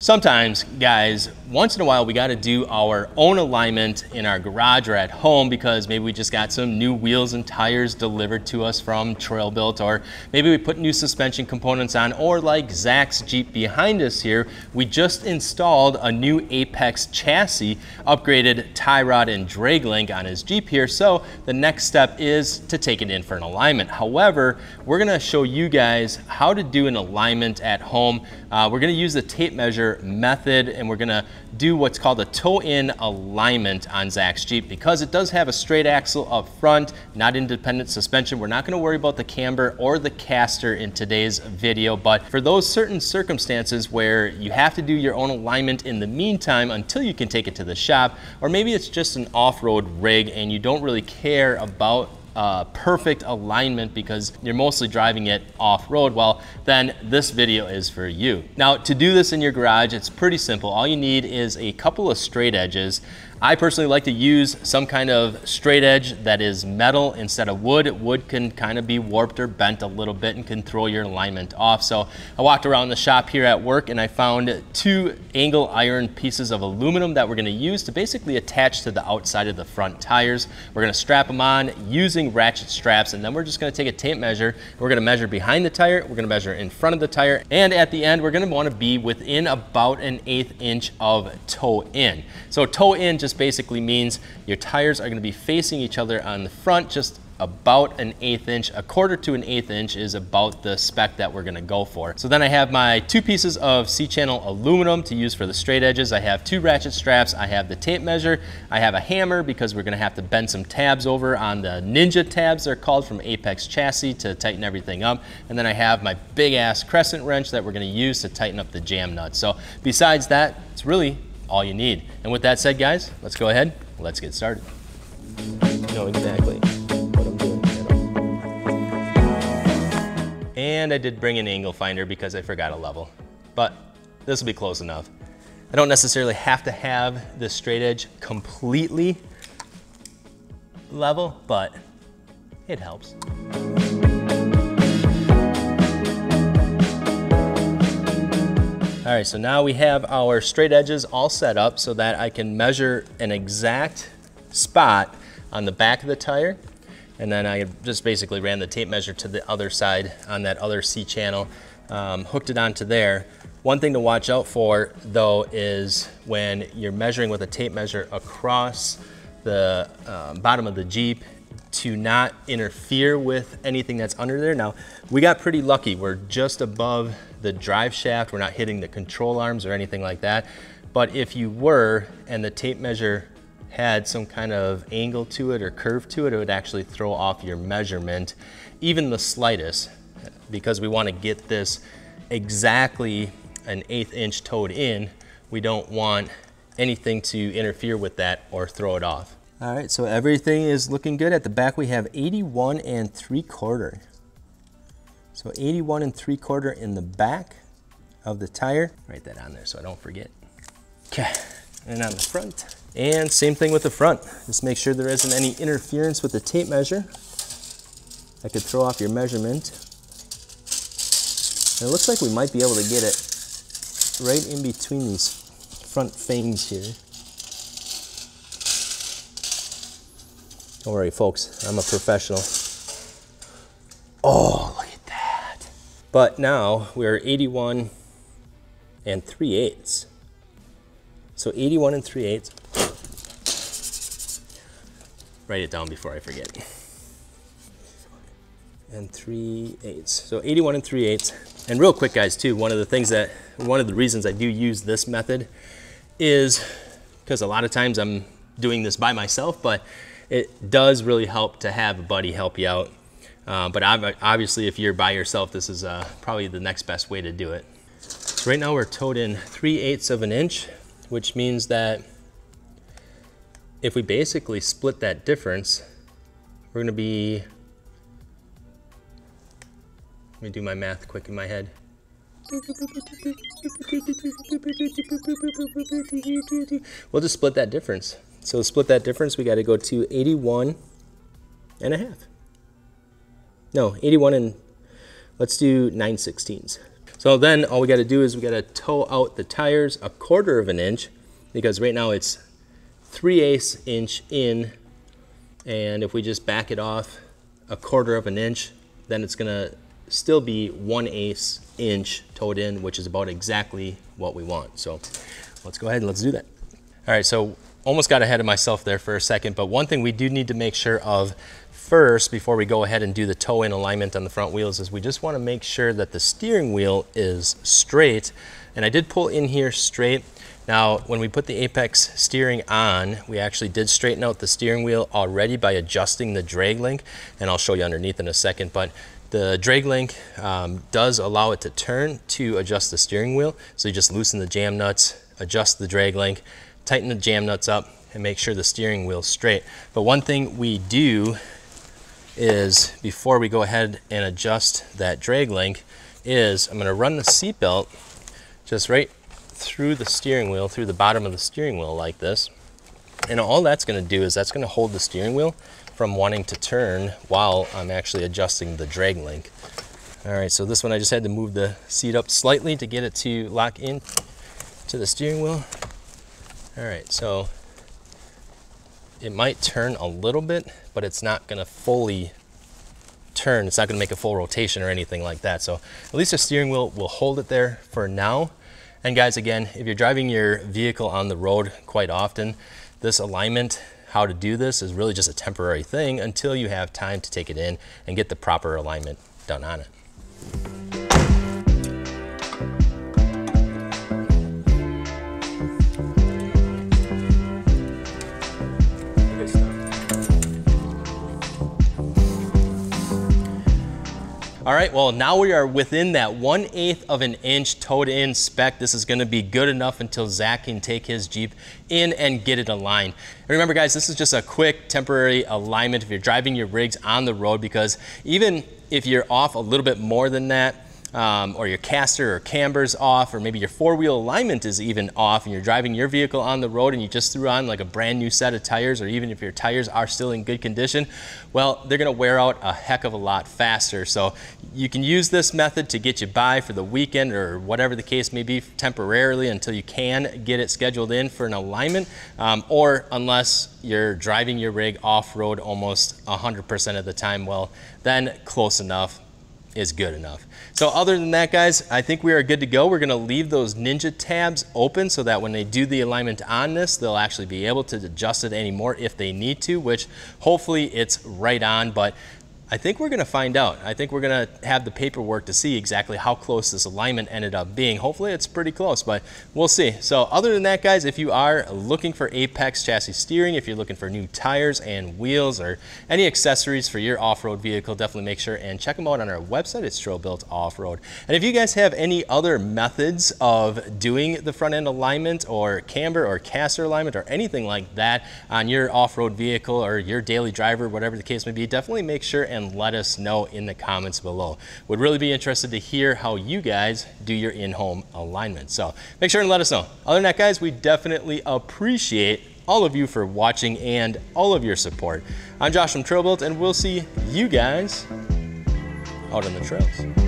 Sometimes, guys, once in a while we got to do our own alignment in our garage or at home because maybe we just got some new wheels and tires delivered to us from TrailBuilt, or maybe we put new suspension components on, or like Zach's Jeep behind us here, we just installed a new Apex chassis, upgraded tie rod and drag link on his Jeep here, so the next step is to take it in for an alignment. However, we're going to show you guys how to do an alignment at home. We're going to use the tape measure method, and we're gonna do what's called a toe-in alignment on Zach's Jeep. Because it does have a straight axle up front, not independent suspension, we're not gonna worry about the camber or the caster in today's video. But for those certain circumstances where you have to do your own alignment in the meantime until you can take it to the shop, or maybe it's just an off-road rig and you don't really care about perfect alignment because you're mostly driving it off-road, well, then this video is for you. Now, to do this in your garage, it's pretty simple. All you need is a couple of straight edges. I personally like to use some kind of straight edge that is metal instead of wood. Wood can kind of be warped or bent a little bit and can throw your alignment off. So I walked around the shop here at work and I found two angle iron pieces of aluminum that we're going to use to basically attach to the outside of the front tires. We're going to strap them on using ratchet straps, and then we're just going to take a tape measure. We're going to measure behind the tire, we're going to measure in front of the tire, and at the end we're going to want to be within about an 1/8 inch of toe in. So toe in just basically means your tires are going to be facing each other on the front, just about an 1/8 inch. A quarter to an 1/8 inch is about the spec that we're going to go for. So then I have my two pieces of C-channel aluminum to use for the straight edges. I have two ratchet straps. I have the tape measure. I have a hammer because we're going to have to bend some tabs over on the Ninja tabs, they're called, from Apex chassis, to tighten everything up. And then I have my big ass crescent wrench that we're going to use to tighten up the jam nuts. So besides that, it's really all you need. And with that said, guys, let's go ahead, let's get started. You know exactly what I'm doing. And I did bring an angle finder because I forgot a level, but this will be close enough. I don't necessarily have to have the straight edge completely level, but it helps. All right, so now we have our straight edges all set up so that I can measure an exact spot on the back of the tire. And then I just basically ran the tape measure to the other side on that other C-channel, hooked it onto there. One thing to watch out for, though, is when you're measuring with a tape measure across the bottom of the Jeep, to not interfere with anything that's under there. Now, we got pretty lucky. We're just above the drive shaft. We're not hitting the control arms or anything like that. But if you were, and the tape measure had some kind of angle to it or curve to it, it would actually throw off your measurement, even the slightest, because we want to get this exactly an 1/8 inch toed in. We don't want anything to interfere with that or throw it off. All right, so everything is looking good. At the back we have 81 3/4. So 81 3/4 in the back of the tire. Write that on there so I don't forget. Okay, and on the front. And same thing with the front. Just make sure there isn't any interference with the tape measure that could throw off your measurement. And it looks like we might be able to get it right in between these front fangs here. Don't worry, folks, I'm a professional. Oh, look at that. But now we're 81 3/8. So 81 3/8. Write it down before I forget. And 3/8. So 81 3/8. And real quick, guys, too, one of the reasons I do use this method is because a lot of times I'm doing this by myself, but it does really help to have a buddy help you out. But obviously, if you're by yourself, this is probably the next best way to do it. So right now we're towed in 3/8 of an inch, which means that if we basically split that difference, we're going to be, let me do my math quick in my head. We'll just split that difference. So to split that difference, we got to go to 81 1/2. No, 81 and let's do 9/16. So then all we got to do is we got to toe out the tires 1/4 of an inch, because right now it's 3/8 inch in, and if we just back it off 1/4 of an inch, then it's gonna still be 1/8 inch towed in, which is about exactly what we want. So let's go ahead and let's do that. All right, so almost got ahead of myself there for a second, but one thing we do need to make sure of first before we go ahead and do the toe in alignment on the front wheels is we just want to make sure that the steering wheel is straight. And I did pull in here straight. Now, when we put the Apex steering on, we actually did straighten out the steering wheel already by adjusting the drag link, and I'll show you underneath in a second, but the drag link does allow it to turn to adjust the steering wheel. So you just loosen the jam nuts, adjust the drag link, tighten the jam nuts up, and make sure the steering wheel's straight. But one thing we do is, before we go ahead and adjust that drag link, is I'm gonna run the seat belt just right through the steering wheel, through the bottom of the steering wheel like this. And all that's gonna do is that's gonna hold the steering wheel from wanting to turn while I'm actually adjusting the drag link. All right, so this one I just had to move the seat up slightly to get it to lock in to the steering wheel. All right, so it might turn a little bit, but it's not gonna fully turn. It's not gonna make a full rotation or anything like that. So at least the steering wheel will hold it there for now. And guys, again, if you're driving your vehicle on the road quite often, this alignment, how to do this, is really just a temporary thing until you have time to take it in and get the proper alignment done on it. All right, well, now we are within that 1/8 of an inch towed in spec. This is gonna be good enough until Zach can take his Jeep in and get it aligned. And remember guys, this is just a quick temporary alignment if you're driving your rigs on the road, because even if you're off a little bit more than that, or your caster or camber's off, or maybe your 4-wheel alignment is even off and you're driving your vehicle on the road and you just threw on like a brand new set of tires, or even if your tires are still in good condition, well, they're gonna wear out a heck of a lot faster. So you can use this method to get you by for the weekend or whatever the case may be temporarily until you can get it scheduled in for an alignment, or unless you're driving your rig off-road almost 100% of the time, well, then close enough is good enough. So other than that, guys, I think we are good to go. We're gonna leave those Ninja tabs open so that when they do the alignment on this, they'll actually be able to adjust it anymore if they need to, which hopefully it's right on, but I think we're gonna find out. I think we're gonna have the paperwork to see exactly how close this alignment ended up being. Hopefully it's pretty close, but we'll see. So other than that, guys, if you are looking for Apex chassis steering, if you're looking for new tires and wheels or any accessories for your off-road vehicle, definitely make sure and check them out on our website. It's TrailBuilt Off-Road. And if you guys have any other methods of doing the front end alignment or camber or caster alignment or anything like that on your off-road vehicle or your daily driver, whatever the case may be, definitely make sure and let us know in the comments below. Would really be interested to hear how you guys do your in-home alignment. So make sure and let us know. Other than that, guys, we definitely appreciate all of you for watching and all of your support. I'm Josh from TrailBuilt, and we'll see you guys out on the trails.